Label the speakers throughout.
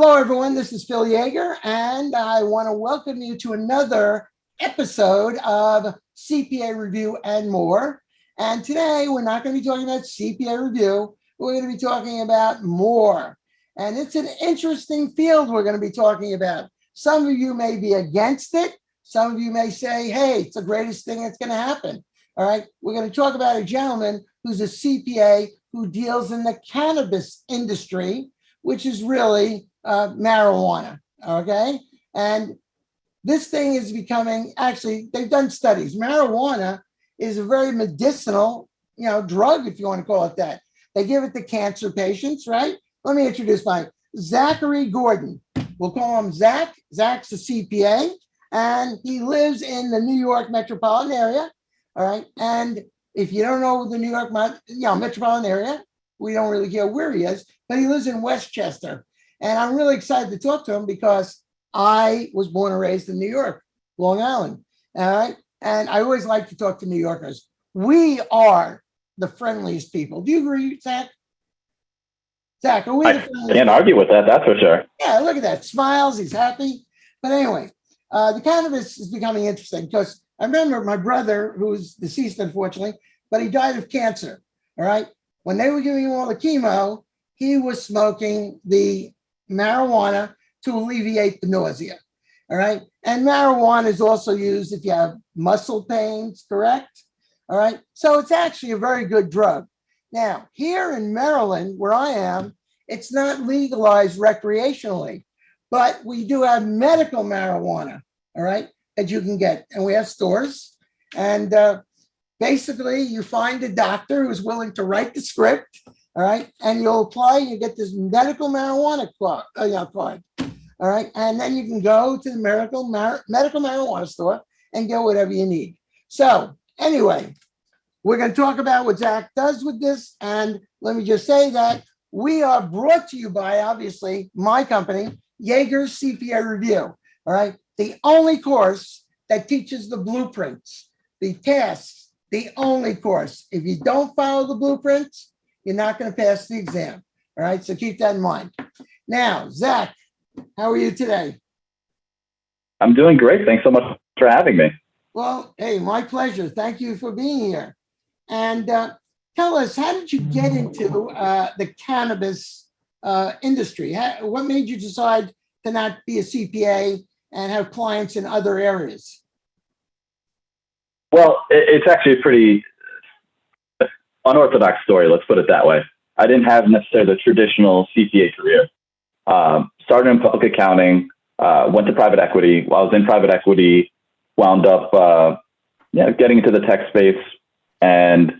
Speaker 1: Hello, everyone. This is Phil Yaeger, and I want to welcome you to another episode of CPA Review and More. And today, we're not going to be talking about CPA Review. We're going to be talking about more. And it's an interesting field we're going to be talking about. Some of you may be against it. Some of you may say, hey, it's the greatest thing that's going to happen. All right. We're going to talk about a gentleman who's a CPA who deals in the cannabis industry, which is really marijuana, okay? And this thing is becoming, actually, they've done studies. Marijuana is a very medicinal, drug, if you want to call it that. They give it to cancer patients, right? Let me introduce Zachary Gordon. We'll call him Zach. Zach's a CPA, and he lives in the New York metropolitan area, all right? And if you don't know the New York metropolitan area, we don't really care where he is, but he lives in Westchester. And I'm really excited to talk to him because I was born and raised in New York, Long Island. All right. And I always like to talk to New Yorkers. We are the friendliest people. Do you agree, Zach? Zach, are we the friendliest?
Speaker 2: I can't argue with that. That's for sure.
Speaker 1: Yeah, look at that. Smiles. He's happy. But anyway, the cannabis is becoming interesting because I remember my brother, who's deceased, unfortunately, but he died of cancer. All right. When they were giving him all the chemo, he was smoking the marijuana to alleviate the nausea. All right. And marijuana is also used if you have muscle pains, correct? All right. So it's actually a very good drug. Now, here in Maryland, where I am, it's not legalized recreationally, but we do have medical marijuana, all right, that you can get. And we have stores. And basically, you find a doctor who's willing to write the script. All right. And you'll apply, you get this medical marijuana card. All right. And then you can go to the medical marijuana store and get whatever you need. So anyway, we're going to talk about what Zach does with this. And let me just say that we are brought to you by, obviously, my company, Yaeger CPA Review. All right. The only course that teaches the blueprints, the tasks, the only course. If you don't follow the blueprints, you're not going to pass the exam. All right. So keep that in mind. Now, Zach, how are you today?
Speaker 2: I'm doing great. Thanks so much for having me.
Speaker 1: Well, hey, my pleasure. Thank you for being here. And tell us, how did you get into the cannabis industry? What made you decide to not be a CPA and have clients in other areas?
Speaker 2: Well, it's actually a pretty unorthodox story, let's put it that way. I didn't have necessarily the traditional CPA career. Started in public accounting, went to private equity. While I was in private equity, wound up getting into the tech space, and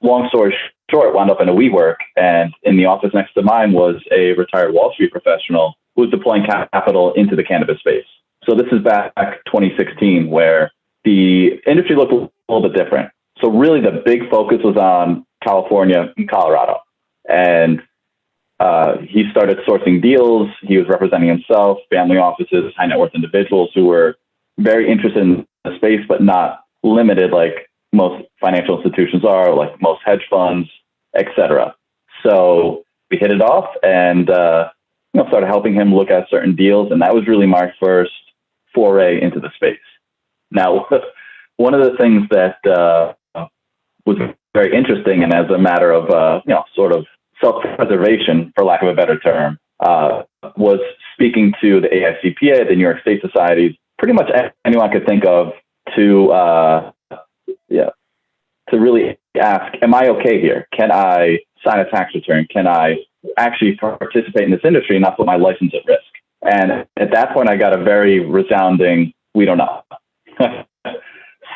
Speaker 2: long story short, wound up in a WeWork, and in the office next to mine was a retired Wall Street professional who was deploying capital into the cannabis space. So this is back 2016, where the industry looked a little bit different. So really the big focus was on California and Colorado. And he started sourcing deals. He was representing himself, family offices, high net worth individuals who were very interested in the space, but not limited like most financial institutions are, like most hedge funds, et cetera. So we hit it off and started helping him look at certain deals. And that was really my first foray into the space. Now, one of the things that was very interesting, and as a matter of sort of self-preservation, for lack of a better term, was speaking to the AICPA, the New York State Societies, pretty much anyone I could think of to really ask, am I okay here? Can I sign a tax return? Can I actually participate in this industry and not put my license at risk? And at that point, I got a very resounding, we don't know.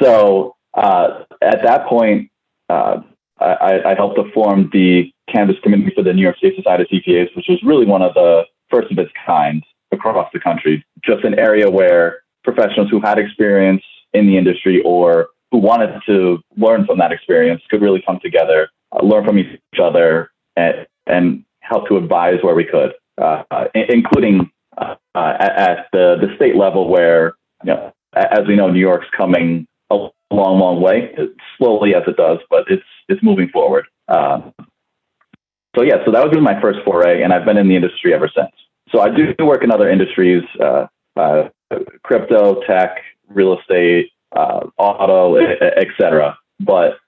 Speaker 2: So at that point, I helped to form the Cannabis Committee for the New York State Society of CPAs, which was really one of the first of its kind across the country, just an area where professionals who had experience in the industry or who wanted to learn from that experience could really come together, learn from each other, and help to advise where we could, including at the state level where, as we know, New York's coming a long, long way, slowly as it does, but it's moving forward. So that was really my first foray, and I've been in the industry ever since. So I do work in other industries, crypto, tech, real estate, auto, etc. But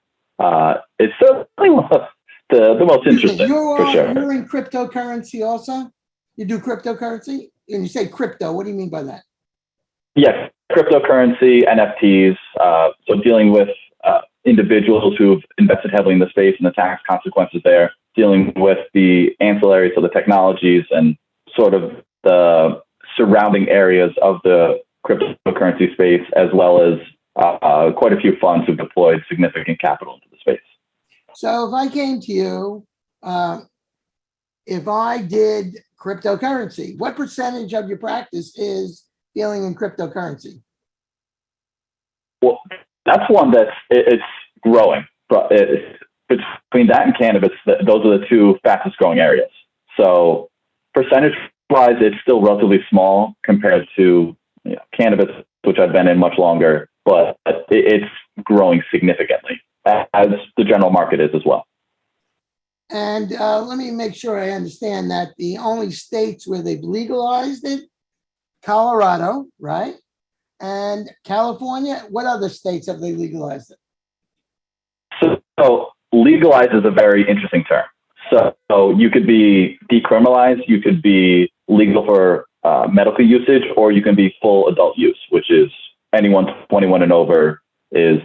Speaker 2: it's certainly one of the most interesting, for sure.
Speaker 1: You're in cryptocurrency also? You do cryptocurrency? And you say crypto, what do you mean by that?
Speaker 2: Yes, cryptocurrency, NFTs. So dealing with individuals who've invested heavily in the space and the tax consequences there, dealing with the ancillaries, so the technologies and sort of the surrounding areas of the cryptocurrency space, as well as quite a few funds who've deployed significant capital into the space.
Speaker 1: So if I came to you, if I did cryptocurrency, what percentage of your practice is dealing in cryptocurrency?
Speaker 2: Well, that's one it's growing. It's between that and cannabis, those are the two fastest growing areas. So percentage-wise, it's still relatively small compared to cannabis, which I've been in much longer, but it's growing significantly, as the general market is as well.
Speaker 1: And let me make sure I understand that the only states where they've legalized it, Colorado, right? And California. What other states have they legalized it?
Speaker 2: So legalize is a very interesting term. So you could be decriminalized, you could be legal for medical usage, or you can be full adult use, which is anyone 21 and over is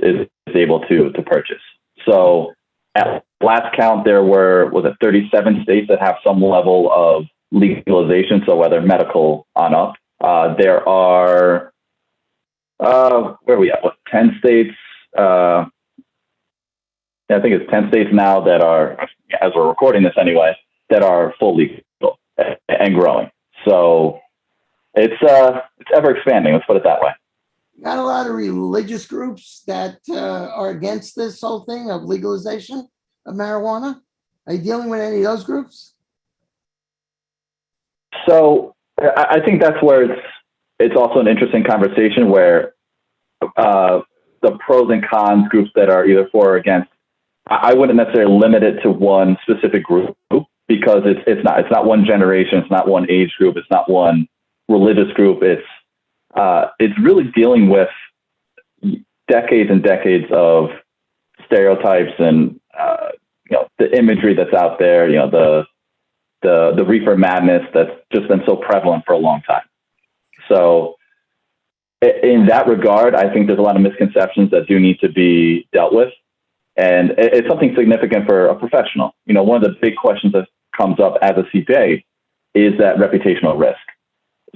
Speaker 2: able to purchase. So at last count, there was it 37 states that have some level of legalization, so whether medical on up. There are, where are we at? 10 states? I think it's 10 states now that are, as we're recording this anyway, that are full legal and growing. So it's ever expanding. Let's put it that way.
Speaker 1: Got a lot of religious groups that are against this whole thing of legalization of marijuana. Are you dealing with any of those groups?
Speaker 2: So I think that's where it's also an interesting conversation where the pros and cons groups that are either for or against, I wouldn't necessarily limit it to one specific group because it's not one generation, it's not one age group, it's not one religious group. It's really dealing with decades and decades of stereotypes and the imagery that's out there. The reefer madness that's just been so prevalent for a long time. So in that regard, I think there's a lot of misconceptions that do need to be dealt with. And it's something significant for a professional. One of the big questions that comes up as a CPA is that reputational risk.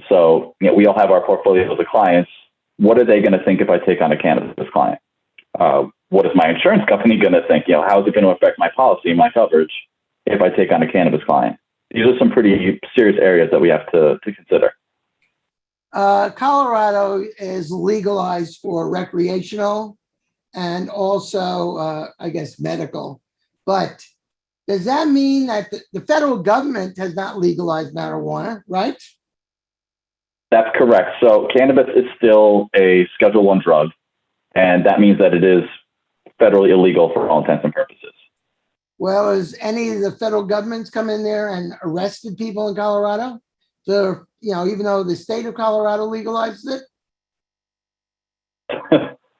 Speaker 2: So, we all have our portfolios of clients. What are they going to think if I take on a cannabis client? What is my insurance company going to think? How is it going to affect my policy and my coverage if I take on a cannabis client? These are some pretty serious areas that we have to consider.
Speaker 1: Colorado is legalized for recreational and also, I guess, medical. But does that mean that the federal government has not legalized marijuana, right?
Speaker 2: That's correct. So cannabis is still a Schedule I drug, and that means that it is federally illegal for all intents and purposes.
Speaker 1: Well, has any of the federal governments come in there and arrested people in Colorado? So, even though the state of Colorado legalizes it?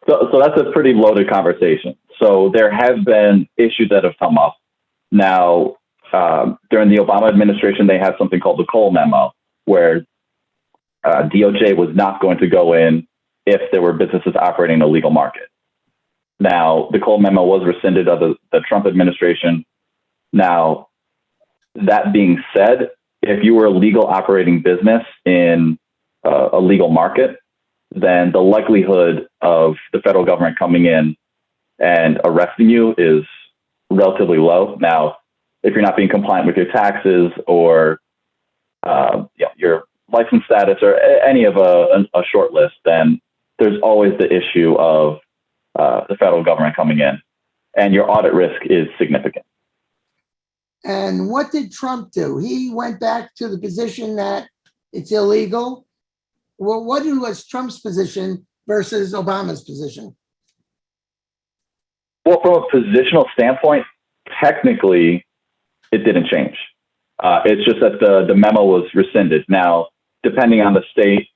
Speaker 2: So that's a pretty loaded conversation. So there have been issues that have come up. Now, during the Obama administration, they had something called the Coal Memo, where DOJ was not going to go in if there were businesses operating in a legal market. Now, the Coal Memo was rescinded of the Trump administration. Now, that being said, if you were a legal operating business in a legal market, then the likelihood of the federal government coming in and arresting you is relatively low. Now, if you're not being compliant with your taxes or your license status or any of a short list, then there's always the issue of the federal government coming in, and your audit risk is significant.
Speaker 1: And what did Trump do? He went back to the position that it's illegal. Well, what was Trump's position versus Obama's position?
Speaker 2: Well, from a positional standpoint, technically, it didn't change. It's just that the memo was rescinded. Now, depending on the state,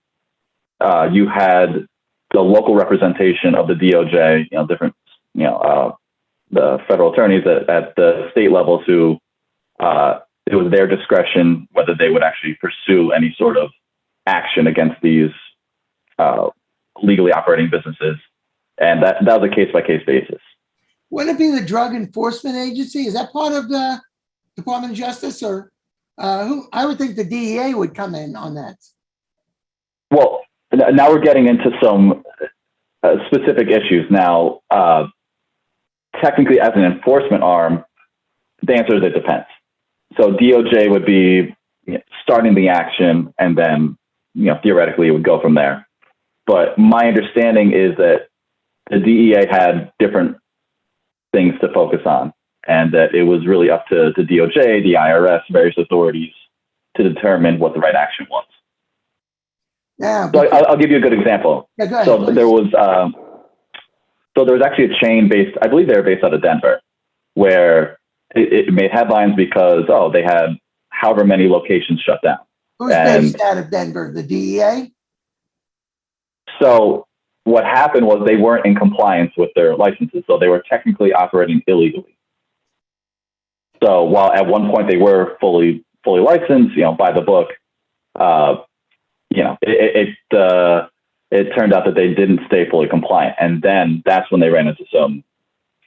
Speaker 2: you had the local representation of the DOJ, different, the federal attorneys at the state levels who it was their discretion whether they would actually pursue any sort of action against these legally operating businesses. And that was a case-by-case basis.
Speaker 1: Would it be the Drug Enforcement Agency? Is that part of the Department of Justice, or who? I would think the DEA would come in on that.
Speaker 2: Well, now we're getting into some specific issues. Now, technically, as an enforcement arm, the answer is it depends. So DOJ would be starting the action, and then theoretically it would go from there. But my understanding is that the DEA had different things to focus on, and that it was really up to the DOJ, the IRS, various authorities to determine what the right action was.
Speaker 1: Yeah.
Speaker 2: So I'll give you a good example.
Speaker 1: Yeah, go ahead,
Speaker 2: so
Speaker 1: please.
Speaker 2: there was actually a chain based, I believe they were based out of Denver, where it made headlines because, they had however many locations shut down.
Speaker 1: Who's based out of Denver? The DEA?
Speaker 2: So what happened was they weren't in compliance with their licenses, so they were technically operating illegally. So while at one point they were fully licensed, by the book, it turned out that they didn't stay fully compliant, and then that's when they ran into some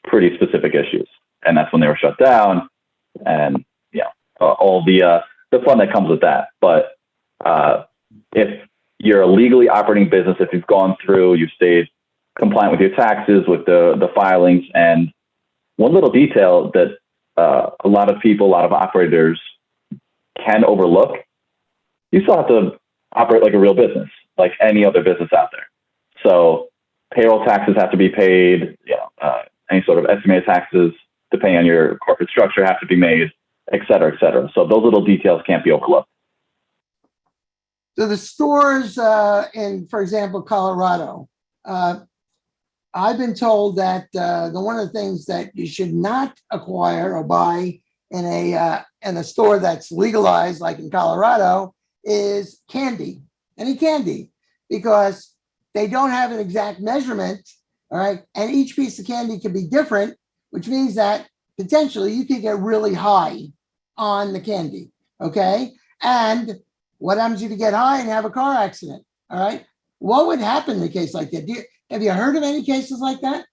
Speaker 2: pretty specific issues, and that's when they were shut down, and all the fun that comes with that. But if you're a legally operating business, if you've gone through, you've stayed compliant with your taxes, with the filings, and one little detail that a lot of people, a lot of operators can overlook, you still have to operate like a real business, like any other business out there. So payroll taxes have to be paid, any sort of estimated taxes depending on your corporate structure have to be made, et cetera, et cetera. So those little details can't be overlooked.
Speaker 1: So the stores in, for example, Colorado, I've been told that one of the things that you should not acquire or buy in a store that's legalized, like in Colorado, is candy, any candy, because they don't have an exact measurement, all right? And each piece of candy can be different, which means that potentially you could get really high on the candy, okay? And what happens if you get high and have a car accident, all right? What would happen in a case like that? Have you heard of any cases like that?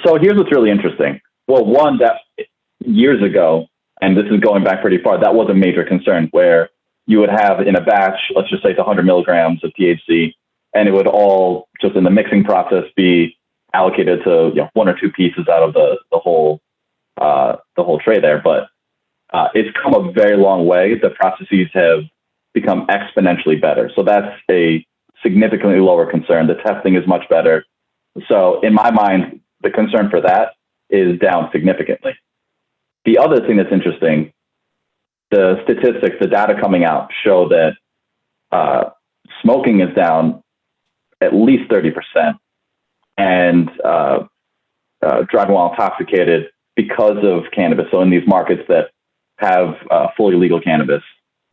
Speaker 2: So here's what's really interesting. Well, one, that years ago, and this is going back pretty far, that was a major concern where you would have in a batch, let's just say it's 100 milligrams of THC, and it would all just in the mixing process be allocated to one or two pieces out of the whole tray there. But it's come a very long way. The processes have become exponentially better. So that's a significantly lower concern. The testing is much better. So in my mind, the concern for that is down significantly. The other thing that's interesting, the statistics, the data coming out show that smoking is down at least 30%, and driving while intoxicated because of cannabis. So in these markets that have fully legal cannabis,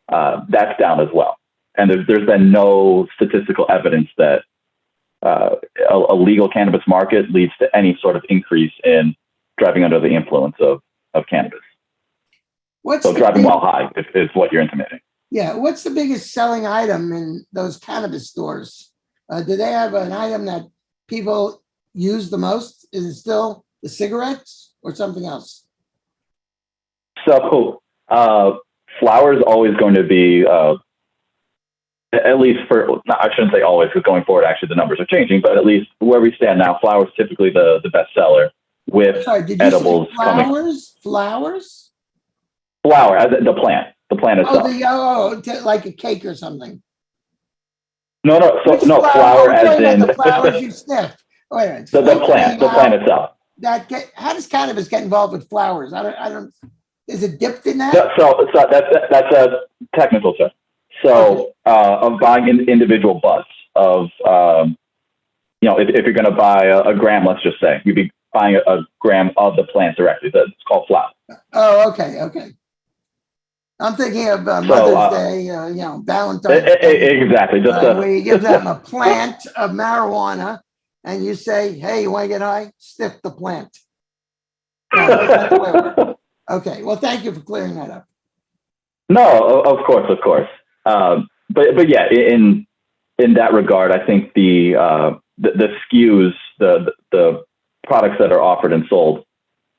Speaker 2: that's down as well. And there's been no statistical evidence that a legal cannabis market leads to any sort of increase in driving under the influence of cannabis. So driving while high is what you're intimating.
Speaker 1: Yeah. What's the biggest selling item in those cannabis stores? Do they have an item that people use the most? Is it still the cigarettes or something else?
Speaker 2: So flower is always going to be, at least for, I shouldn't say always, because going forward, actually the numbers are changing, but at least where we stand now, flower is typically the best seller, with edibles coming.
Speaker 1: Flowers?
Speaker 2: Flower, the plant itself.
Speaker 1: Like a cake or something.
Speaker 2: No, flower as in
Speaker 1: the flowers you sniff. Wait a minute.
Speaker 2: The plant itself.
Speaker 1: How does cannabis get involved with flowers? I don't. Is it dipped in that?
Speaker 2: So that's a technical term. So of buying individual buds of, if you're going to buy a gram, let's just say you'd be buying a gram of the plant directly. It's called flower.
Speaker 1: Oh, okay. I'm thinking of
Speaker 2: So,
Speaker 1: Mother's Day, Valentine's Day,
Speaker 2: exactly. Just
Speaker 1: right, where you give them a plant of marijuana and you say, hey, you want to get high? Sniff the plant. No, that's not the way it works. Okay, well, thank you for clearing that up.
Speaker 2: No, of course, of course. But yeah, in that regard, I think the SKUs, the products that are offered and sold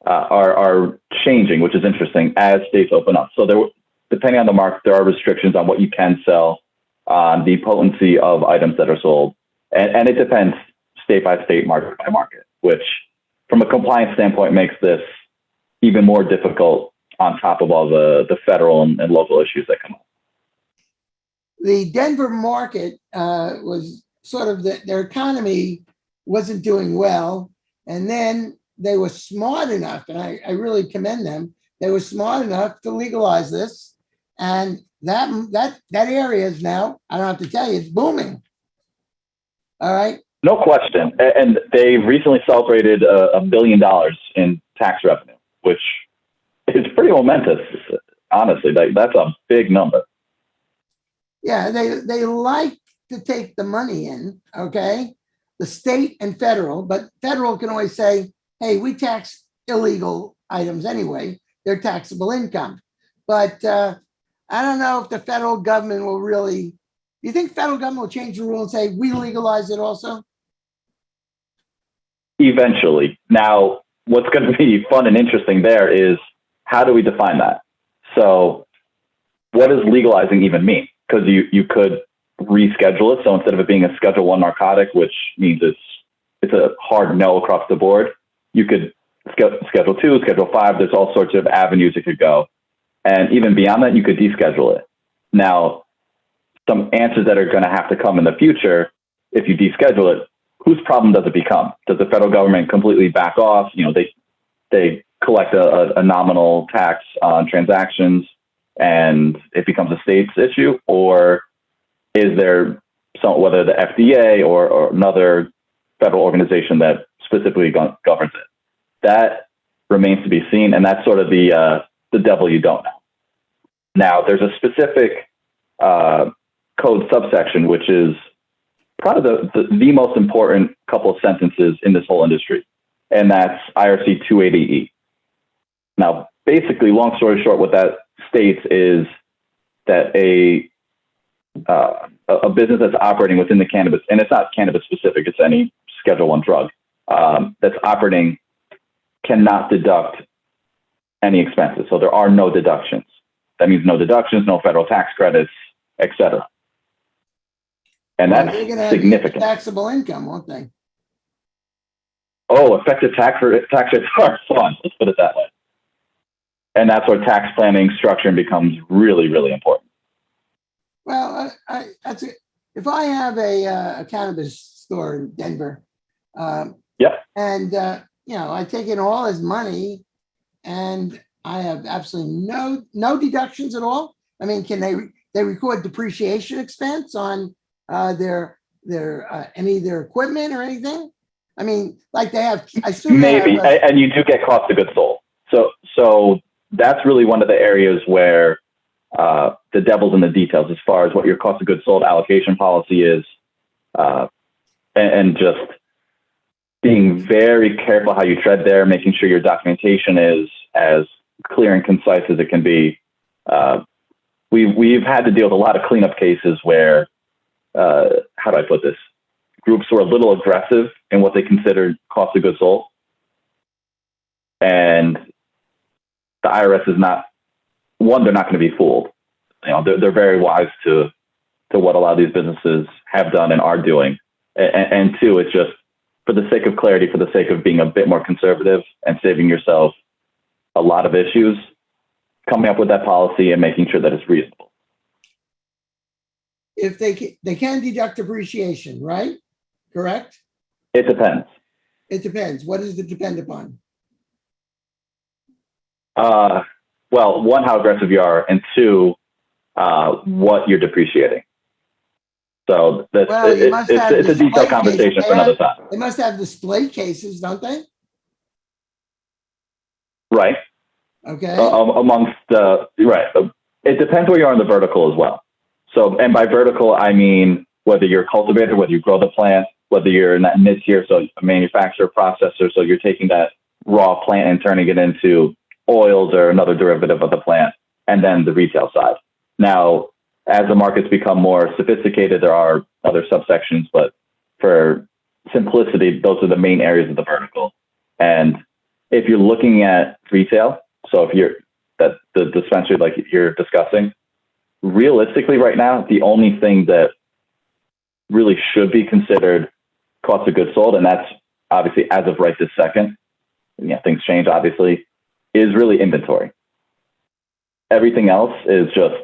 Speaker 2: are changing, which is interesting as states open up. So depending on the market, there are restrictions on what you can sell, on the potency of items that are sold, and it depends state by state, market by market, which from a compliance standpoint makes this even more difficult on top of all the federal and local issues that come up.
Speaker 1: The Denver market was sort of their economy wasn't doing well, and then they were smart enough, and I really commend them. They were smart enough to legalize this, and that area is now, I don't have to tell you, it's booming. All right.
Speaker 2: No question. And they recently celebrated $1 billion in tax revenue, which is pretty momentous. Honestly, that's a big number.
Speaker 1: Yeah, they like to take the money in, okay? The state and federal, but federal can always say, hey, we tax illegal items anyway. They're taxable income. But I don't know if the federal government will really, you think federal government will change the rule and say, we legalize it also?
Speaker 2: Eventually. Now, what's going to be fun and interesting there is how do we define that? So what does legalizing even mean? Because you could reschedule it. So instead of it being a Schedule I narcotic, which means it's a hard no across the board, you could Schedule II, Schedule V. There's all sorts of avenues it could go. And even beyond that, you could deschedule it. Now, some answers that are going to have to come in the future, if you deschedule it, whose problem does it become? Does the federal government completely back off? They collect a nominal tax on transactions and it becomes a state's issue? Or is there whether the FDA or another federal organization that specifically governs it? That remains to be seen. And that's sort of the devil you don't know. Now, there's a specific code subsection, which is probably the most important couple of sentences in this whole industry, and that's IRC 280E. Now, basically, long story short, what that states is that a business that's operating within the cannabis, and it's not cannabis specific, it's any Schedule I drug, that's operating cannot deduct any expenses. So there are no deductions. That means no deductions, no federal tax credits, etc. And that's significant.
Speaker 1: Taxable income, won't they?
Speaker 2: Oh, effective tax rates are fun. Let's put it that way. And that's where tax planning structuring becomes really, really important.
Speaker 1: Well, if I have a cannabis store in Denver,
Speaker 2: yep,
Speaker 1: and I take in all his money, and I have absolutely no deductions at all. I mean, can they record depreciation expense on their any of their equipment or anything? I mean, like they have, I assume
Speaker 2: maybe, and you do get cost of goods sold. So that's really one of the areas where the devil's in the details as far as what your cost of goods sold allocation policy is, and just being very careful how you tread there, making sure your documentation is as clear and concise as it can be. We've had to deal with a lot of cleanup cases where, how do I put this? Groups were a little aggressive in what they considered cost of goods sold. And the IRS is not, one, they're not going to be fooled. They're very wise to what a lot of these businesses have done and are doing. And two, it's just for the sake of clarity, for the sake of being a bit more conservative and saving yourself a lot of issues, coming up with that policy and making sure that it's reasonable.
Speaker 1: If they can deduct depreciation, right? Correct?
Speaker 2: It depends.
Speaker 1: It depends. What does it depend upon?
Speaker 2: Well, one, how aggressive you are, and two, what you're depreciating. So it's a detailed conversation for another time.
Speaker 1: They must have display cases, don't they?
Speaker 2: Right.
Speaker 1: Okay.
Speaker 2: Amongst right. it depends where you are in the vertical as well. So, and by vertical, I mean whether you're a cultivator, whether you grow the plant, whether you're in that mid-tier, so a manufacturer, processor, so you're taking that raw plant and turning it into oils or another derivative of the plant, and then the retail side. Now, as the markets become more sophisticated, there are other subsections, but for simplicity, those are the main areas of the vertical. And if you're looking at retail, so if you're that the dispensary like you're discussing, realistically right now, the only thing that really should be considered cost of goods sold, and that's obviously as of right this second, things change obviously, is really inventory. Everything else is just,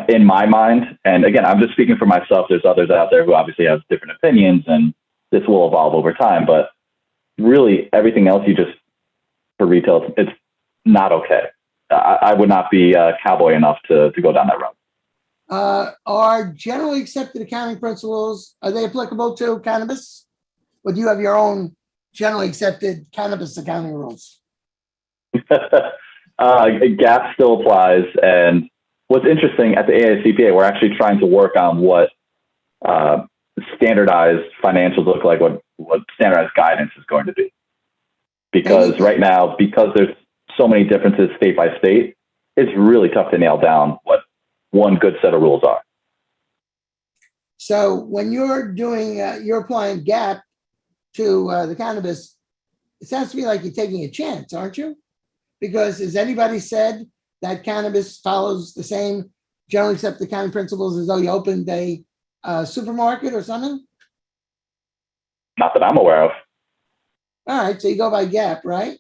Speaker 2: in my mind, and again, I'm just speaking for myself, there's others out there who obviously have different opinions and this will evolve over time, but really everything else for retail, it's not okay. I would not be cowboy enough to go down that road.
Speaker 1: Are generally accepted accounting principles, are they applicable to cannabis? Or do you have your own generally accepted cannabis accounting rules?
Speaker 2: GAAP still applies. And what's interesting at the AICPA, we're actually trying to work on what standardized financials look like, what standardized guidance is going to be. Because right now, because there's so many differences state by state, it's really tough to nail down what one good set of rules are.
Speaker 1: So when you're doing, you're applying GAAP to the cannabis, it sounds to me like you're taking a chance, aren't you? Because has anybody said that cannabis follows the same generally accepted accounting principles as though you opened a supermarket or something?
Speaker 2: Not that I'm aware of.
Speaker 1: All right, so you go by GAAP, right?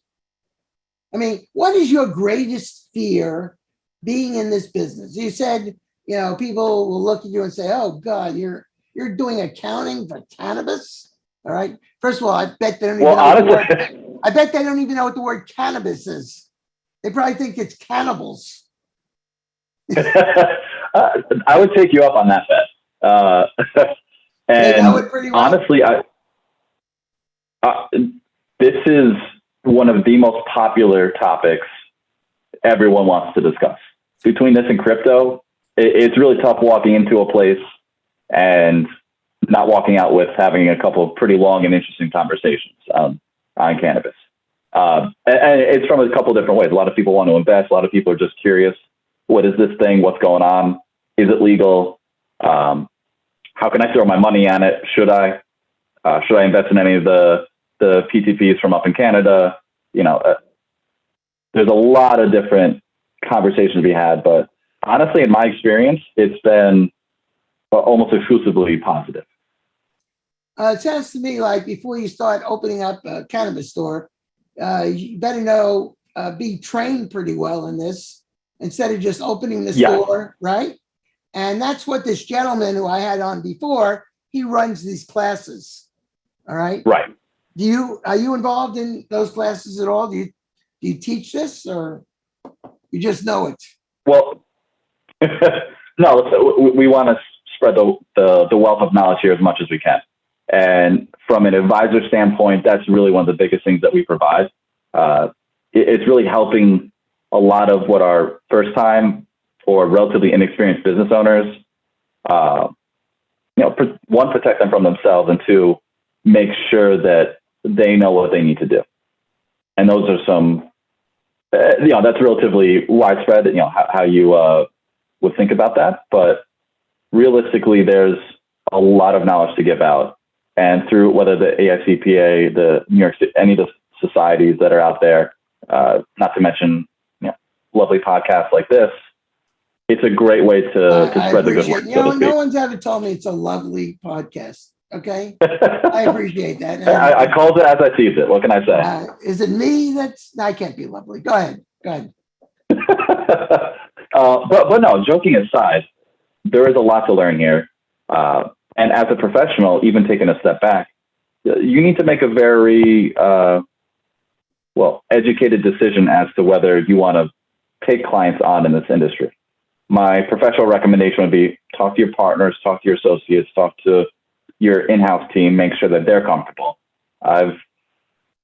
Speaker 1: I mean, what is your greatest fear being in this business? You said, people will look at you and say, "Oh God, you're doing accounting for cannabis." All right. First of all, I bet they don't even know I bet they don't even know what the word cannabis is. They probably think it's cannibals.
Speaker 2: I would take you up on that bet. And pretty well. Honestly, this is one of the most popular topics everyone wants to discuss. Between this and crypto, it's really tough walking into a place and not walking out with having a couple of pretty long and interesting conversations on cannabis. And it's from a couple of different ways. A lot of people want to invest. A lot of people are just curious. What is this thing? What's going on? Is it legal? How can I throw my money on it? Should I invest in any of the PTPs from up in Canada? There's a lot of different conversations to be had, but honestly, in my experience, it's been almost exclusively positive.
Speaker 1: It sounds to me like before you start opening up a cannabis store, you better be trained pretty well in this instead of just opening the store, right? And that's what this gentleman who I had on before, he runs these classes. All right.
Speaker 2: Right.
Speaker 1: Are you involved in those classes at all? Do you teach this or you just know it?
Speaker 2: Well, no, we want to spread the wealth of knowledge here as much as we can. And from an advisor standpoint, that's really one of the biggest things that we provide. It's really helping a lot of what are first time or relatively inexperienced business owners, one, protect them from themselves, and two, make sure that they know what they need to do. And those are some, that's relatively widespread, how you would think about that. But realistically, there's a lot of knowledge to give out. And through whether the AICPA, the New York City, any of the societies that are out there, not to mention lovely podcasts like this, it's a great way to spread the good word.
Speaker 1: No one's ever told me it's a lovely podcast. Okay, I appreciate that.
Speaker 2: I called it as I seized it. What can I say?
Speaker 1: Is it me? I can't be lovely. Go ahead.
Speaker 2: But no, joking aside, there is a lot to learn here. And as a professional, even taking a step back, you need to make a very educated decision as to whether you want to take clients on in this industry. My professional recommendation would be talk to your partners, talk to your associates, talk to your in-house team, make sure that they're comfortable. I've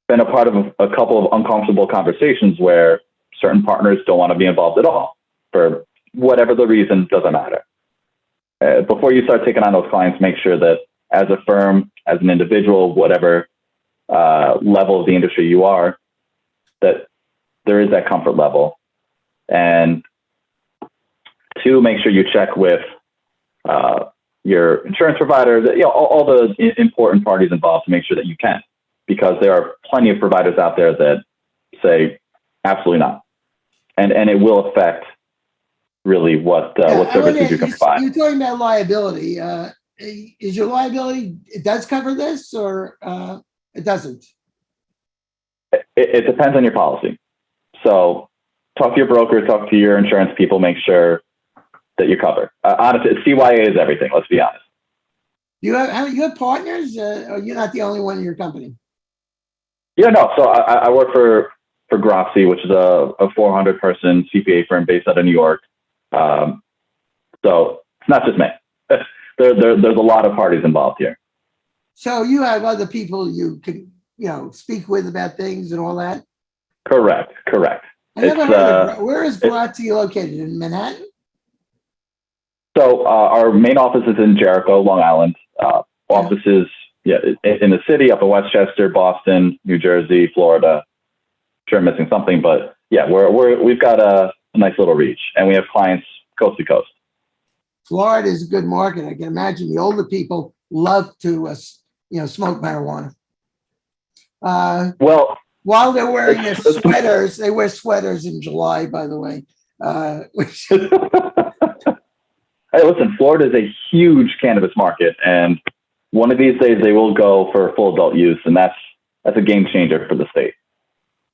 Speaker 2: been a part of a couple of uncomfortable conversations where certain partners don't want to be involved at all. for whatever the reason, doesn't matter. Before you start taking on those clients, make sure that as a firm, as an individual, whatever level of the industry you are, that there is that comfort level. And two, make sure you check with your insurance provider, that, all the important parties involved to make sure that you can, because there are plenty of providers out there that say absolutely not, and it will affect really what services you can provide.
Speaker 1: You're talking about liability. Is your liability, it does cover this, or it doesn't?
Speaker 2: It depends on your policy. So talk to your broker, talk to your insurance people, make sure that you're covered. Honestly, CYA is everything. Let's be honest.
Speaker 1: You have partners, or you're not the only one in your company?
Speaker 2: Yeah, no. So I work for Grofsy, which is a 400-person CPA firm based out of New York. So it's not just me. There's a lot of parties involved here.
Speaker 1: So you have other people you can, speak with about things and all that?
Speaker 2: Correct.
Speaker 1: I never heard of, where is Grofsy located? In Manhattan?
Speaker 2: So our main office is in Jericho, Long Island. Offices, in the city, up in Westchester, Boston, New Jersey, Florida. I'm sure I'm missing something, but yeah, we've got a nice little reach, and we have clients coast to coast.
Speaker 1: Florida is a good market. I can imagine the older people love to, smoke marijuana.
Speaker 2: Well,
Speaker 1: while they're wearing their sweaters, they wear sweaters in July, by the way.
Speaker 2: Hey, listen, Florida is a huge cannabis market, and one of these days they will go for full adult use, and that's a game changer for the state.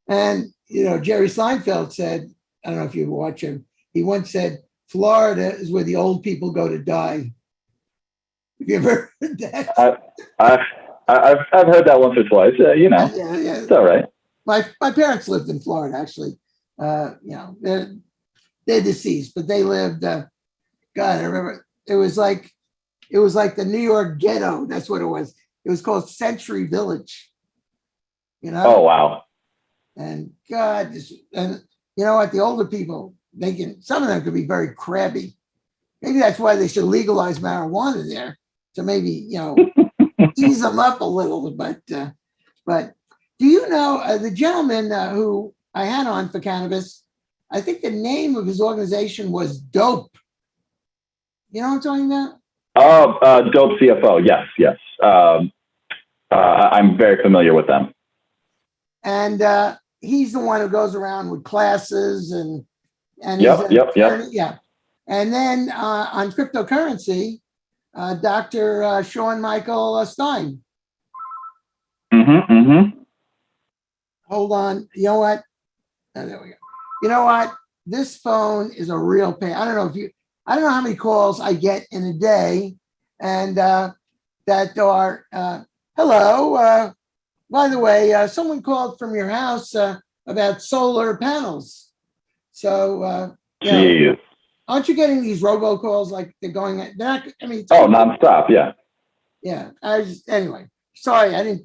Speaker 1: And, Jerry Seinfeld said, I don't know if you watch him, he once said, Florida is where the old people go to die. Have you ever heard that?
Speaker 2: I've heard that once or twice. Yeah. It's all right.
Speaker 1: My parents lived in Florida, actually. They're deceased, but they lived. God, I remember it was like the New York ghetto. That's what it was. It was called Century Village.
Speaker 2: Oh wow.
Speaker 1: And God, and you know what? The older people, some of them could be very crabby. Maybe that's why they should legalize marijuana there, to maybe ease them up a little. But do you know the gentleman who I had on for cannabis? I think the name of his organization was Dope. You know what I'm talking about?
Speaker 2: Oh, Dope CFO. Yes. I'm very familiar with them.
Speaker 1: And he's the one who goes around with classes and
Speaker 2: yep.
Speaker 1: Yeah. And then on cryptocurrency, Dr. Sean Michael Stein.
Speaker 2: Mm-hmm.
Speaker 1: Hold on. You know what? There we go. You know what? This phone is a real pain. I don't know how many calls I get in a day, and that are hello. By the way, someone called from your house about solar panels. So aren't you getting these robocalls like they're going? They're not. I mean,
Speaker 2: nonstop. Yeah.
Speaker 1: Yeah. Anyway. Sorry, I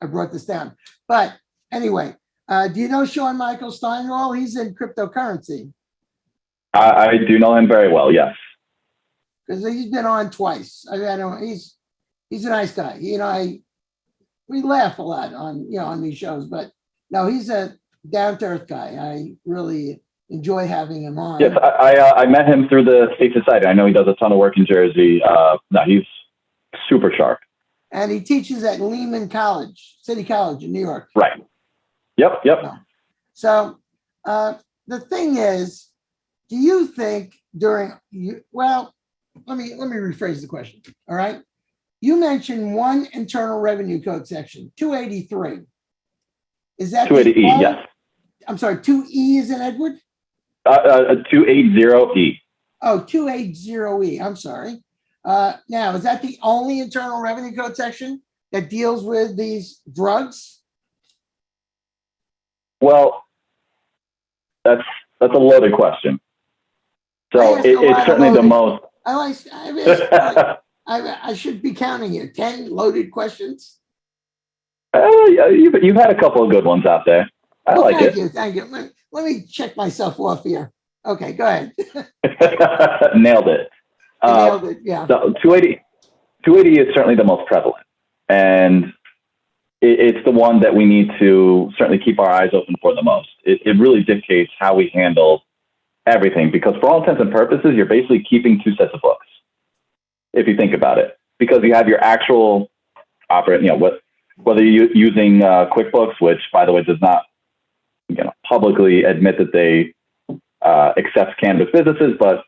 Speaker 1: brought this down, but anyway. Do you know Sean Michael Stein at all? He's in cryptocurrency.
Speaker 2: I do know him very well, yes.
Speaker 1: Because he's been on twice. I don't. He's a nice guy. We laugh a lot on these shows, but no, he's a down to earth guy. I really enjoy having him on.
Speaker 2: Yes, I met him through the State Society. I know he does a ton of work in Jersey. No, he's super sharp.
Speaker 1: And he teaches at Lehman College, City College in New York.
Speaker 2: Right. Yep.
Speaker 1: So the thing is, do you think let me rephrase the question. All right. You mentioned one Internal Revenue Code section, 283. Is that
Speaker 2: 280E? Yes.
Speaker 1: I'm sorry, 2E is in Edward?
Speaker 2: 280E.
Speaker 1: Oh, 280E. I'm sorry. Now, is that the only Internal Revenue Code section that deals with these drugs?
Speaker 2: Well, that's a loaded question. So it's certainly the most.
Speaker 1: I should be counting you. 10 loaded questions.
Speaker 2: You've had a couple of good ones out there. I like it.
Speaker 1: Thank you. Let me check myself off here. Okay, go ahead.
Speaker 2: Nailed it.
Speaker 1: You nailed it, yeah.
Speaker 2: So 280 is certainly the most prevalent. And it's the one that we need to certainly keep our eyes open for the most. It really dictates how we handle everything, because for all intents and purposes, you're basically keeping two sets of books, if you think about it, because you have your actual operating, whether you're using QuickBooks, which, by the way, does not publicly admit that they accept cannabis businesses, but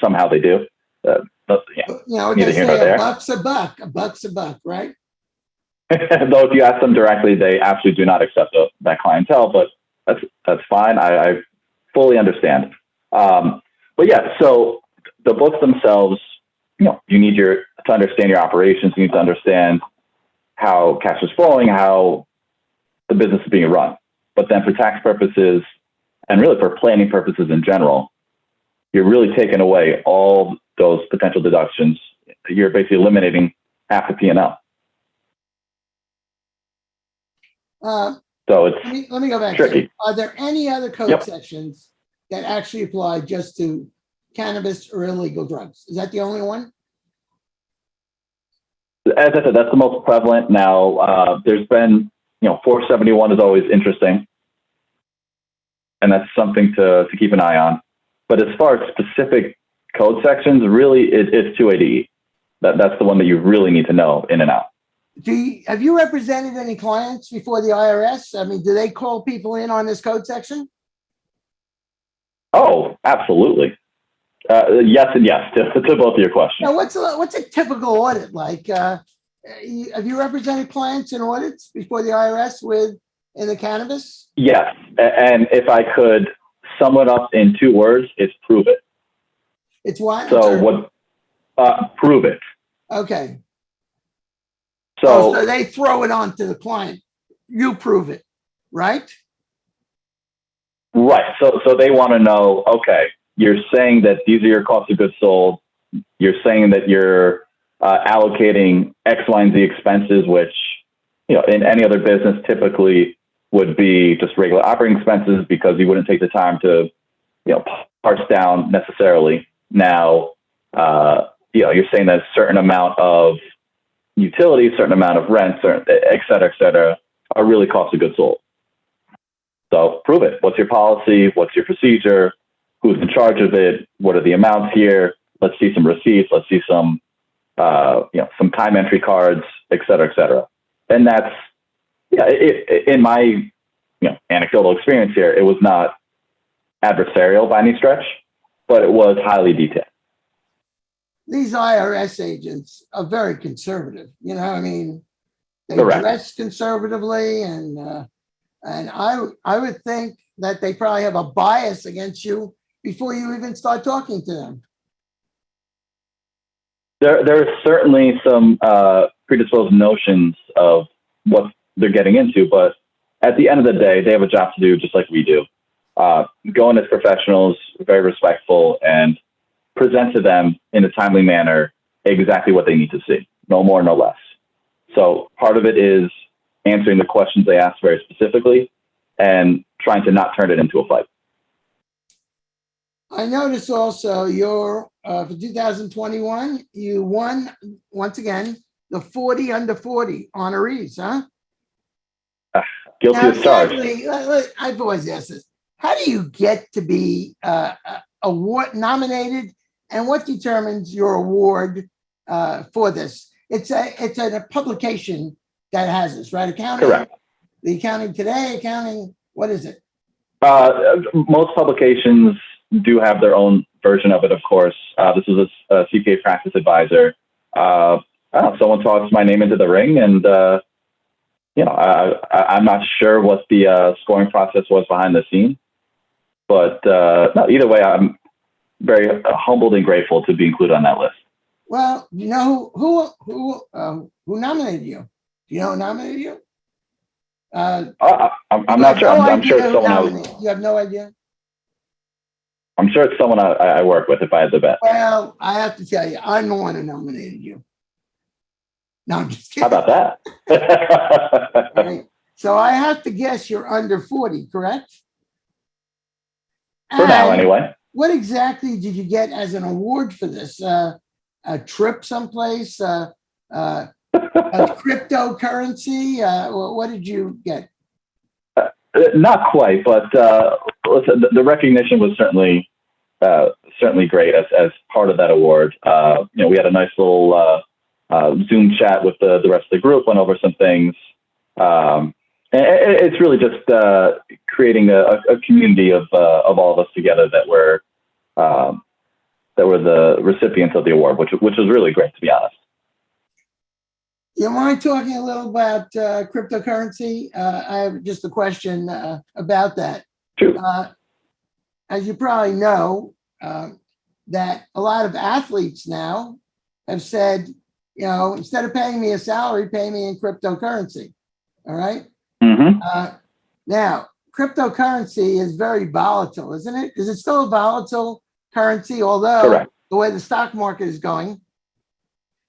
Speaker 2: somehow they do.
Speaker 1: They say a buck's a buck, right?
Speaker 2: Though if you ask them directly, they absolutely do not accept that clientele, but that's fine. I fully understand. But yeah, so the books themselves, you need to understand your operations. You need to understand how cash is flowing, how the business is being run. But then for tax purposes and really for planning purposes in general, you're really taking away all those potential deductions. You're basically eliminating half the P&L. So it's
Speaker 1: let me go back.
Speaker 2: tricky.
Speaker 1: Are there any other code sections that actually apply just to cannabis or illegal drugs? Is that the only one?
Speaker 2: As I said, that's the most prevalent. Now, there's been, 471 is always interesting, and that's something to keep an eye on. But as far as specific code sections, really, it's 280. That's the one that you really need to know in and out.
Speaker 1: Have you represented any clients before the IRS? I mean, do they call people in on this code section?
Speaker 2: Oh, absolutely. Yes and yes to both of your questions.
Speaker 1: Now, what's a typical audit like? Have you represented clients in audits before the IRS in the cannabis?
Speaker 2: Yes, and if I could sum it up in 2 words, it's prove it.
Speaker 1: It's what?
Speaker 2: So prove it.
Speaker 1: Okay.
Speaker 2: So
Speaker 1: they throw it on to the client. You prove it, right?
Speaker 2: Right. So they want to know, okay, you're saying that these are your costs of goods sold. You're saying that you're allocating X, Y, and Z expenses, which, in any other business typically would be just regular operating expenses because you wouldn't take the time to, parse down necessarily. Now, you're saying that a certain amount of utilities, certain amount of rent, et cetera, are really cost of goods sold. So prove it. What's your policy? What's your procedure? Who's in charge of it? What are the amounts here? Let's see some receipts. Let's see some, some time entry cards, et cetera. And that's, in my, anecdotal experience here, it was not adversarial by any stretch, but it was highly detailed.
Speaker 1: These IRS agents are very conservative. They
Speaker 2: Correct.
Speaker 1: dress conservatively, and I would think that they probably have a bias against you before you even start talking to them.
Speaker 2: There are certainly some predisposed notions of what they're getting into, but at the end of the day, they have a job to do just like we do. Go in as professionals, very respectful, and present to them in a timely manner exactly what they need to see, no more, no less. So part of it is answering the questions they ask very specifically and trying to not turn it into a fight.
Speaker 1: I noticed also for 2021, you won, once again, the 40 under 40 honorees, huh?
Speaker 2: Guilty as charged.
Speaker 1: I've always asked this. How do you get to be award nominated, and what determines your award for this? It's a publication that has this, right? Accounting.
Speaker 2: Correct.
Speaker 1: The Accounting Today, accounting. What is it?
Speaker 2: Most publications do have their own version of it, of course. This is a CPA practice advisor. Someone tossed my name into the ring, and I'm not sure what the scoring process was behind the scenes, but no, either way, I'm very humbled and grateful to be included on that list.
Speaker 1: Well, you know who nominated you? Do you know who nominated you?
Speaker 2: I'm not sure. I'm sure it's someone
Speaker 1: You have no idea?
Speaker 2: I'm sure it's someone I work with, if I had to bet.
Speaker 1: Well, I have to tell you, I'm the one who nominated you. No, I'm just kidding.
Speaker 2: How about that?
Speaker 1: Right. So I have to guess you're under 40, correct?
Speaker 2: For now, anyway.
Speaker 1: what exactly did you get as an award for this? A trip someplace? A cryptocurrency? What did you get?
Speaker 2: Not quite, but listen, the recognition was certainly great as part of that award. We had a nice little Zoom chat with the rest of the group, went over some things. And it's really just creating a community of all of us together that were the recipients of the award, which was really great, to be honest.
Speaker 1: You mind talking a little about cryptocurrency? I have just a question about that.
Speaker 2: True.
Speaker 1: As you probably know, that a lot of athletes now have said, instead of paying me a salary, pay me in cryptocurrency. All right.
Speaker 2: Mm-hmm.
Speaker 1: Now, cryptocurrency is very volatile, isn't it? Is it still a volatile currency? Although
Speaker 2: Correct.
Speaker 1: the way the stock market is going,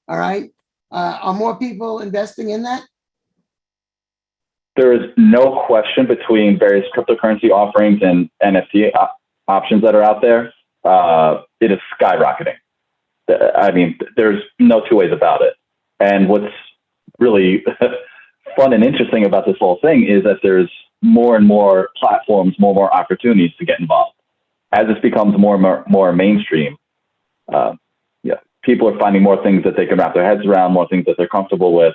Speaker 1: all right. Are more people investing in that?
Speaker 2: There is no question between various cryptocurrency offerings and NFT options that are out there. It is skyrocketing. I mean, there's no two ways about it. And what's really fun and interesting about this whole thing is that there's more and more platforms, more and more opportunities to get involved. As this becomes more and more mainstream, people are finding more things that they can wrap their heads around, more things that they're comfortable with.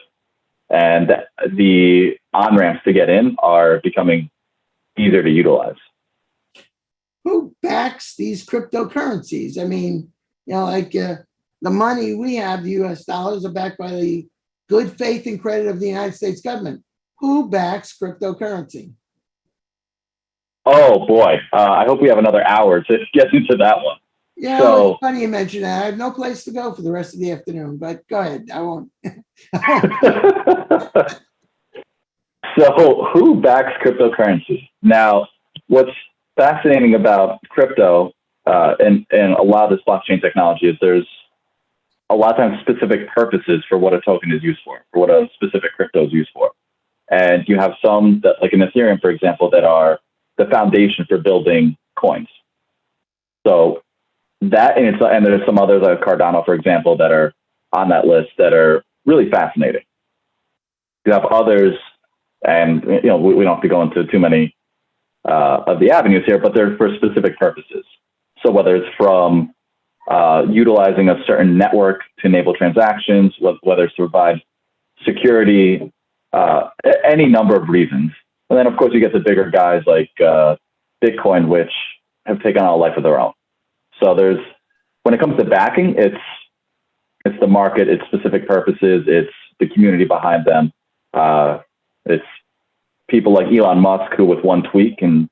Speaker 2: And the on-ramps to get in are becoming easier to utilize.
Speaker 1: Who backs these cryptocurrencies? I mean, the money we have, the US dollars, are backed by the good faith and credit of the United States government. Who backs cryptocurrency?
Speaker 2: Oh, boy. I hope we have another hour to get into that one.
Speaker 1: Yeah, so, it's funny you mention that. I have no place to go for the rest of the afternoon, but go ahead. I won't.
Speaker 2: So who backs cryptocurrency? Now, what's fascinating about crypto and a lot of this blockchain technology is there's a lot of times specific purposes for what a token is used for what a specific crypto is used for. And you have some that, like in Ethereum, for example, that are the foundation for building coins. So that, and there's some others like Cardano, for example, that are on that list that are really fascinating. You have others, and we don't have to go into too many of the avenues here, but they're for specific purposes. So whether it's from utilizing a certain network to enable transactions, whether it's to provide security, any number of reasons. And then, of course, you get the bigger guys like Bitcoin, which have taken on a life of their own. So when it comes to backing, it's the market, it's specific purposes, it's the community behind them. It's people like Elon Musk, who with one tweet can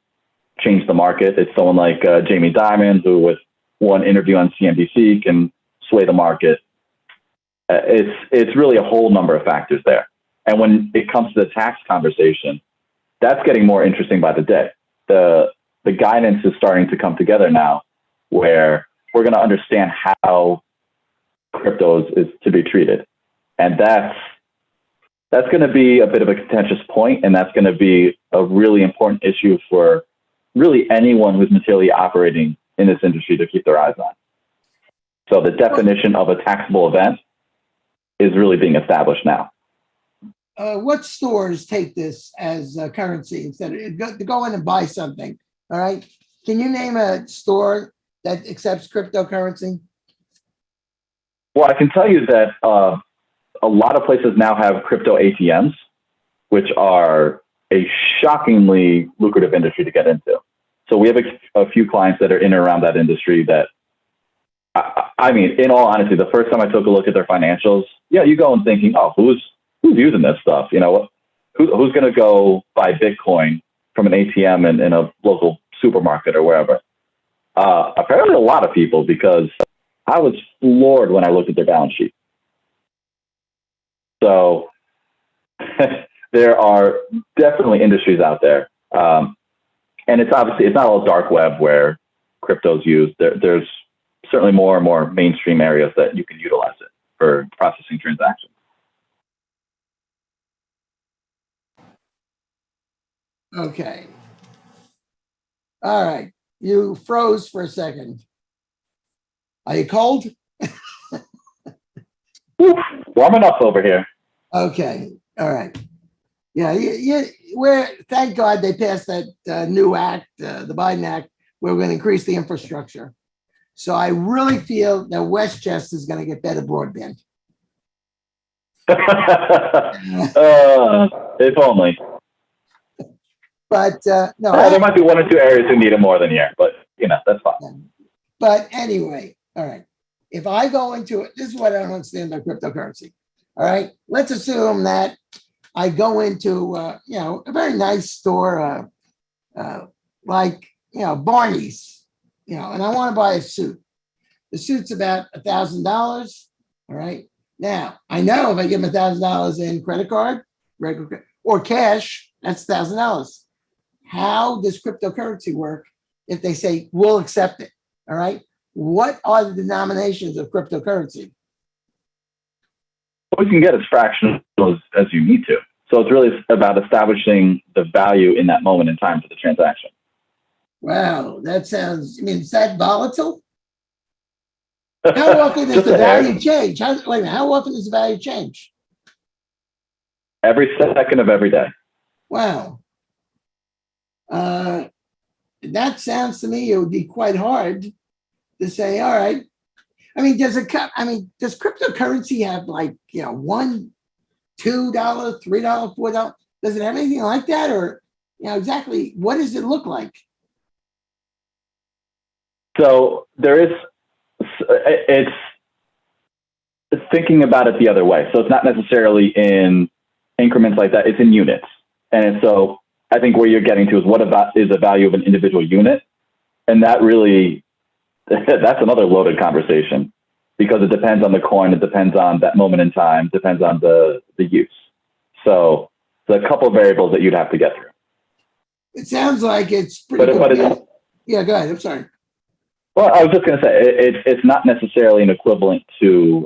Speaker 2: change the market. It's someone like Jamie Dimon, who with one interview on CNBC can sway the market. It's really a whole number of factors there. And when it comes to the tax conversation, that's getting more interesting by the day. The guidance is starting to come together now, where we're going to understand how cryptos is to be treated. And that's going to be a bit of a contentious point, and that's going to be a really important issue for really anyone who's materially operating in this industry to keep their eyes on. So the definition of a taxable event is really being established now.
Speaker 1: What stores take this as currency instead of to go in and buy something? All right. Can you name a store that accepts cryptocurrency?
Speaker 2: Well, I can tell you that a lot of places now have crypto ATMs, which are a shockingly lucrative industry to get into. So we have a few clients that are in and around that industry that, I mean, in all honesty, the first time I took a look at their financials, you go and thinking, oh, who's using this stuff? Who's going to go buy Bitcoin from an ATM in a local supermarket or wherever? Apparently a lot of people, because I was floored when I looked at their balance sheet. So there are definitely industries out there. And it's not all dark web where crypto's used. There's certainly more and more mainstream areas that you can utilize it for processing transactions.
Speaker 1: Okay. All right. You froze for a second. Are you cold?
Speaker 2: Warming up over here.
Speaker 1: Okay. All right. Yeah. Thank God they passed that new act, the Biden Act, where we're going to increase the infrastructure. So I really feel that Westchester is going to get better broadband.
Speaker 2: If only.
Speaker 1: But no,
Speaker 2: there might be one or two areas who need it more than here, but that's fine.
Speaker 1: But anyway, all right. If I go into it, this is what I don't understand about cryptocurrency. All right. Let's assume that I go into a very nice store, like Barney's, and I want to buy a suit. The suit's about $1,000. All right. Now I know if I give them $1,000 in credit card, regular or cash, that's $1,000. How does cryptocurrency work if they say we'll accept it? All right. What are the denominations of cryptocurrency?
Speaker 2: What you can get is fractional as you need to. So it's really about establishing the value in that moment in time for the transaction.
Speaker 1: Wow, that sounds, is that volatile? How often does the value change? How often does the value change?
Speaker 2: Every second of every day.
Speaker 1: Wow. That sounds to me it would be quite hard to say, all right. Does cryptocurrency have $1, $2, $3, $4? Does it have anything like that? Or, exactly what does it look like?
Speaker 2: So it's thinking about it the other way. So it's not necessarily in increments like that. It's in units. And so I think where you're getting to is what is the value of an individual unit? And that really, that's another loaded conversation because it depends on the coin. It depends on that moment in time, depends on the use. So there's a couple of variables that you'd have to get through.
Speaker 1: It sounds like it's pretty yeah, go ahead. I'm sorry.
Speaker 2: Well, I was just going to say, it's not necessarily an equivalent to,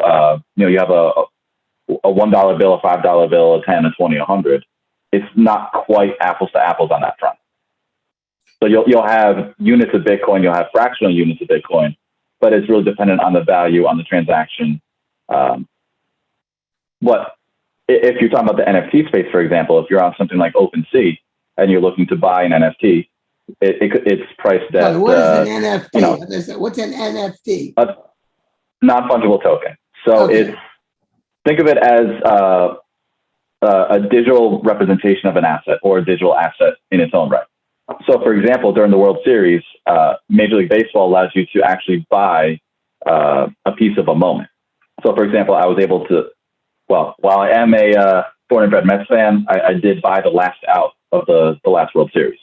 Speaker 2: you have a $1 bill, a $5 bill, a 10, a 20, 100. It's not quite apples to apples on that front. So you'll have units of Bitcoin, you'll have fractional units of Bitcoin, but it's really dependent on the value on the transaction. But if you're talking about the NFT space, for example, if you're on something like OpenSea and you're looking to buy an NFT, it's priced at.
Speaker 1: What is an NFT? What's an NFT?
Speaker 2: A non-fungible token. So think of it as a digital representation of an asset or a digital asset in its own right. So, for example, during the World Series, Major League Baseball allows you to actually buy a piece of a moment. So, for example, I was able to, while I am a born and bred Mets fan, I did buy the last out of the last World Series.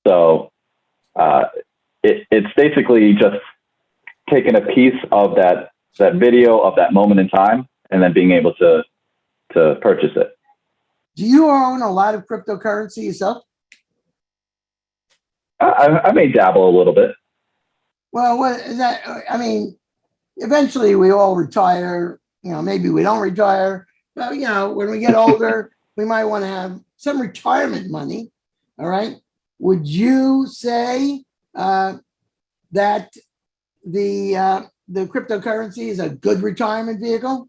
Speaker 2: So it's basically just taking a piece of that video of that moment in time and then being able to purchase it.
Speaker 1: Do you own a lot of cryptocurrency yourself?
Speaker 2: I may dabble a little bit.
Speaker 1: Well, what is that? Eventually we all retire. Maybe we don't retire. But, when we get older, we might want to have some retirement money. All right. Would you say that the cryptocurrency is a good retirement vehicle?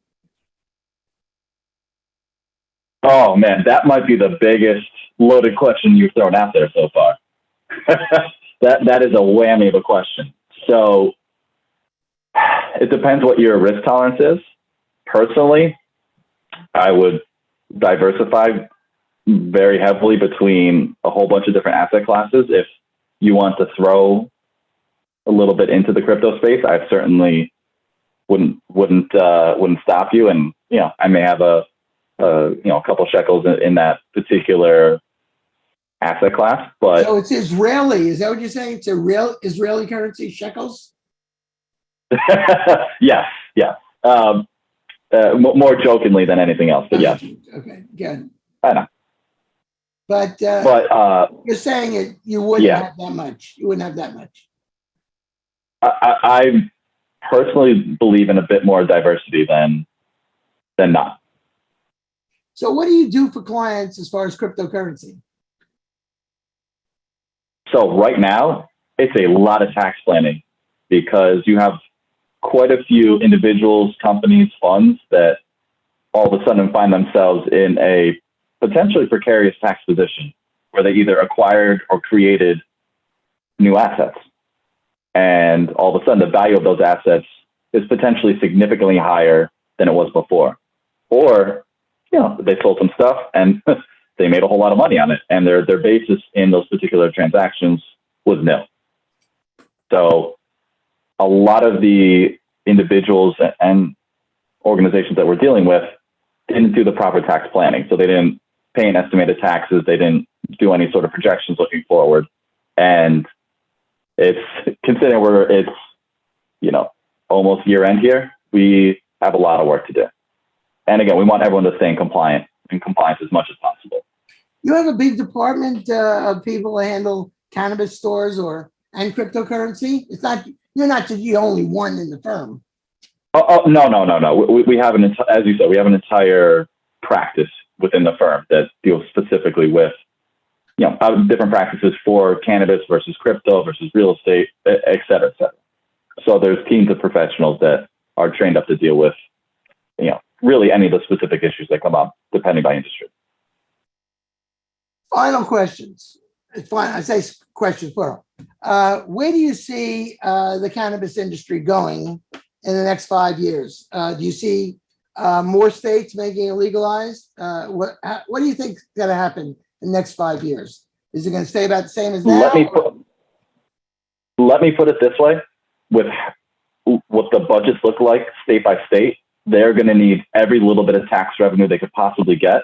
Speaker 2: Oh, man, that might be the biggest loaded question you've thrown out there so far. That is a whammy of a question. So it depends what your risk tolerance is. Personally, I would diversify very heavily between a whole bunch of different asset classes. If you want to throw a little bit into the crypto space, I certainly wouldn't stop you. And I may have a couple shekels in that particular asset class. But
Speaker 1: so it's Israeli. Is that what you're saying? It's a real Israeli currency, shekels?
Speaker 2: Yes. More jokingly than anything else, but yes.
Speaker 1: Okay, good.
Speaker 2: I know.
Speaker 1: But you're saying you wouldn't have that much. You wouldn't have that much.
Speaker 2: I personally believe in a bit more diversity than not.
Speaker 1: So what do you do for clients as far as cryptocurrency?
Speaker 2: So right now, it's a lot of tax planning because you have quite a few individuals, companies, funds that all of a sudden find themselves in a potentially precarious tax position where they either acquired or created new assets. And all of a sudden, the value of those assets is potentially significantly higher than it was before. Or, they sold some stuff and they made a whole lot of money on it, and their basis in those particular transactions was nil. So a lot of the individuals and organizations that we're dealing with didn't do the proper tax planning. So they didn't pay in estimated taxes. They didn't do any sort of projections looking forward. And it's considering it's, almost year end here, we have a lot of work to do. And again, we want everyone to stay in compliance as much as possible.
Speaker 1: You have a big department of people that handle cannabis stores and cryptocurrency. You're not the only one in the firm.
Speaker 2: No. We have as you said, we have an entire practice within the firm that deals specifically with, different practices for cannabis versus crypto versus real estate, et cetera, et cetera. So there's teams of professionals that are trained up to deal with, really any of the specific issues that come up, depending by industry.
Speaker 1: Final questions. It's fine. I say questions plural. Where do you see the cannabis industry going in the next 5 years? Do you see more states making it legalized? What do you think is going to happen in the next 5 years? Is it going to stay about the same as now?
Speaker 2: Let me put it this way: with what the budgets look like state by state, they're going to need every little bit of tax revenue they could possibly get.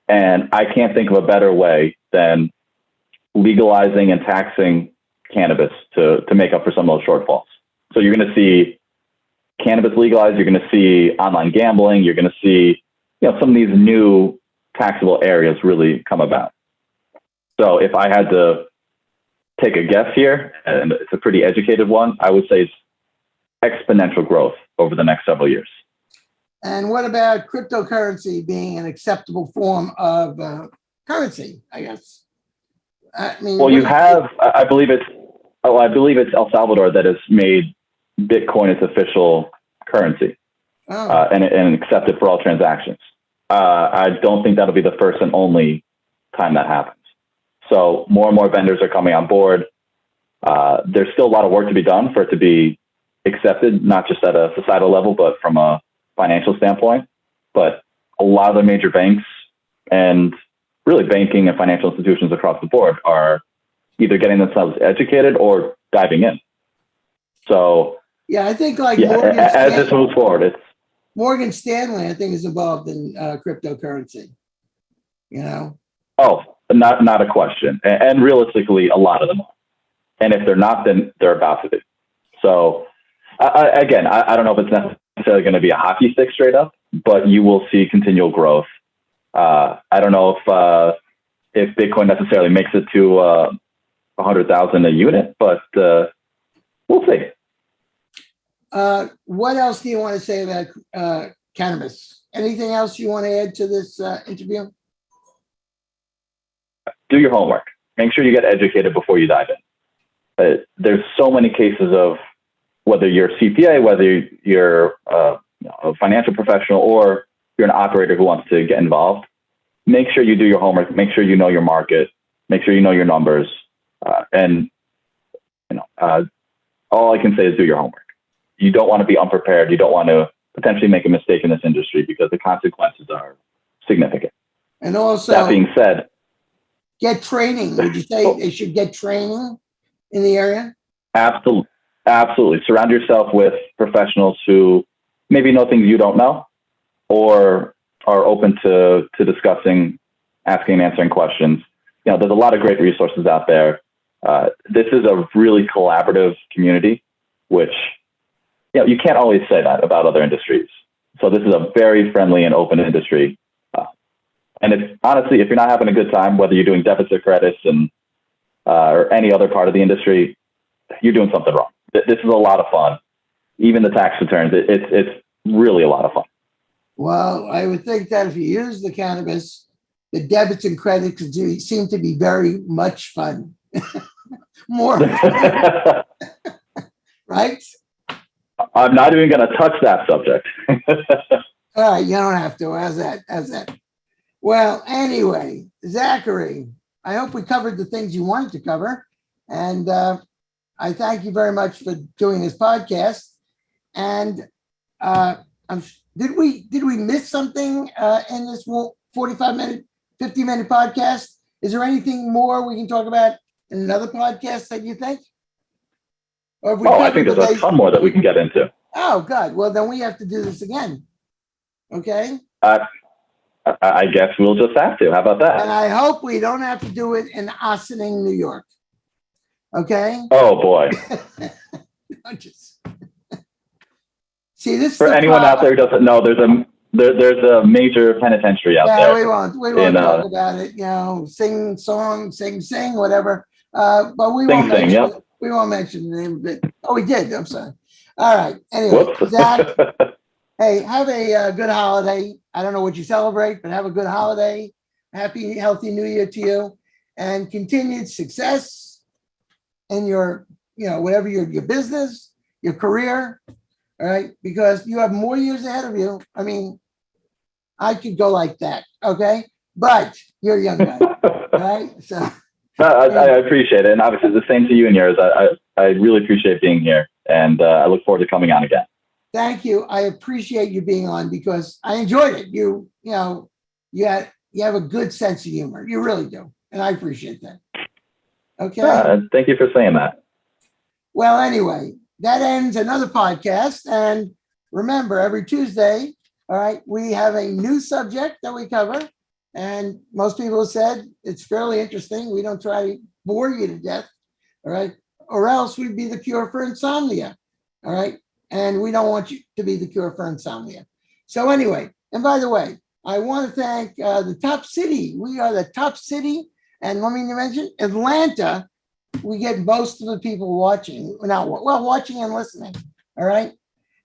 Speaker 2: And I can't think of a better way than legalizing and taxing cannabis to make up for some of those shortfalls. So you're going to see cannabis legalized. You're going to see online gambling. You're going to see, some of these new taxable areas really come about. So if I had to take a guess here, and it's a pretty educated one, I would say it's exponential growth over the next several years.
Speaker 1: And what about cryptocurrency being an acceptable form of currency, I guess?
Speaker 2: Well, I believe it's El Salvador that has made Bitcoin its official currency and accepted for all transactions. I don't think that'll be the first and only time that happens. So more and more vendors are coming on board. There's still a lot of work to be done for it to be accepted, not just at a societal level, but from a financial standpoint. But a lot of the major banks and really banking and financial institutions across the board are either getting themselves educated or diving in. So
Speaker 1: yeah, I think
Speaker 2: as this moves forward,
Speaker 1: Morgan Stanley, I think, is involved in cryptocurrency.
Speaker 2: Oh, not a question. And realistically, a lot of them are. And if they're not, then they're about to be. So I don't know if it's necessarily going to be a hockey stick straight up, but you will see continual growth. I don't know if Bitcoin necessarily makes it to 100,000 a unit, but we'll see.
Speaker 1: What else do you want to say about cannabis? Anything else you want to add to this interview?
Speaker 2: Do your homework. Make sure you get educated before you dive in. There's so many cases of whether you're a CPA, whether you're a financial professional, or you're an operator who wants to get involved. Make sure you do your homework. Make sure you know your market. Make sure you know your numbers. All I can say is do your homework. You don't want to be unprepared. You don't want to potentially make a mistake in this industry because the consequences are significant.
Speaker 1: And also,
Speaker 2: that being said,
Speaker 1: get training. Would you say they should get training in the area?
Speaker 2: Absolutely. Surround yourself with professionals who maybe know things you don't know or are open to discussing, asking and answering questions. There's a lot of great resources out there. This is a really collaborative community, which you can't always say that about other industries. So this is a very friendly and open industry. And it's honestly, if you're not having a good time, whether you're doing debits or credits or any other part of the industry, you're doing something wrong. This is a lot of fun. Even the tax returns, it's really a lot of fun.
Speaker 1: Well, I would think that if you use the cannabis, the debits and credits seem to be very much fun. more, right?
Speaker 2: I'm not even going to touch that subject.
Speaker 1: All right, you don't have to. How's that? How's that? Well, anyway, Zachary, I hope we covered the things you wanted to cover. And I thank you very much for doing this podcast. And did we miss something in this 45-minute, 50-minute podcast? Is there anything more we can talk about in another podcast that you think? Or if we
Speaker 2: I think there's a ton more that we can get into.
Speaker 1: Oh, God. Well, then we have to do this again. Okay?
Speaker 2: I guess we'll just have to. How about that?
Speaker 1: And I hope we don't have to do it in Ossining, New York. Okay?
Speaker 2: Oh, boy.
Speaker 1: See, this
Speaker 2: for anyone out there who doesn't know, there's a major penitentiary out there.
Speaker 1: We won't talk about it. You know, sing song, sing, whatever. But we won't mention it. We won't mention the name of it. Oh, we did. I'm sorry. All right. Anyway, Zach, hey, have a good holiday. I don't know what you celebrate, but have a good holiday. Happy, healthy New Year to you, and continued success in your, whatever your business, your career. All right, because you have more years ahead of you. I mean, I could go like that, okay? But you're a young guy, right? So
Speaker 2: I appreciate it, and obviously the same to you and yours. I really appreciate being here, and I look forward to coming on again.
Speaker 1: Thank you. I appreciate you being on because I enjoyed it. You have a good sense of humor. You really do, and I appreciate that. Okay.
Speaker 2: Thank you for saying that.
Speaker 1: Well, anyway. That ends another podcast. And remember, every Tuesday, all right, we have a new subject that we cover. And most people have said it's fairly interesting. We don't try to bore you to death, all right? Or else we'd be the cure for insomnia, all right? And we don't want you to be the cure for insomnia. So anyway, and by the way, I want to thank the top city. We are the top city. And let me mention Atlanta. We get most of the people watching, watching and listening. All right.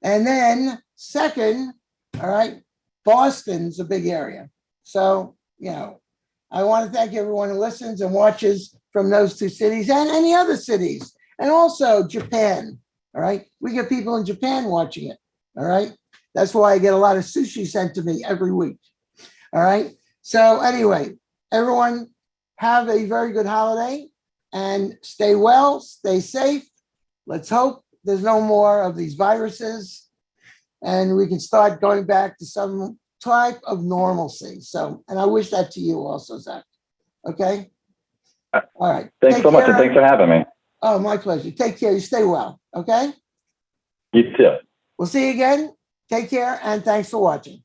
Speaker 1: And then second, all right, Boston's a big area. So, I want to thank everyone who listens and watches from those two cities and any other cities. And also Japan. All right. We get people in Japan watching it. All right. That's why I get a lot of sushi sent to me every week. All right. So anyway, everyone have a very good holiday. And stay well, stay safe. Let's hope there's no more of these viruses and we can start going back to some type of normalcy. So, and I wish that to you also, Zach. Okay? All right.
Speaker 2: Thanks so much, and thanks for having me.
Speaker 1: Oh, my pleasure. Take care. You stay well. Okay?
Speaker 2: You too.
Speaker 1: We'll see you again. Take care, and thanks for watching.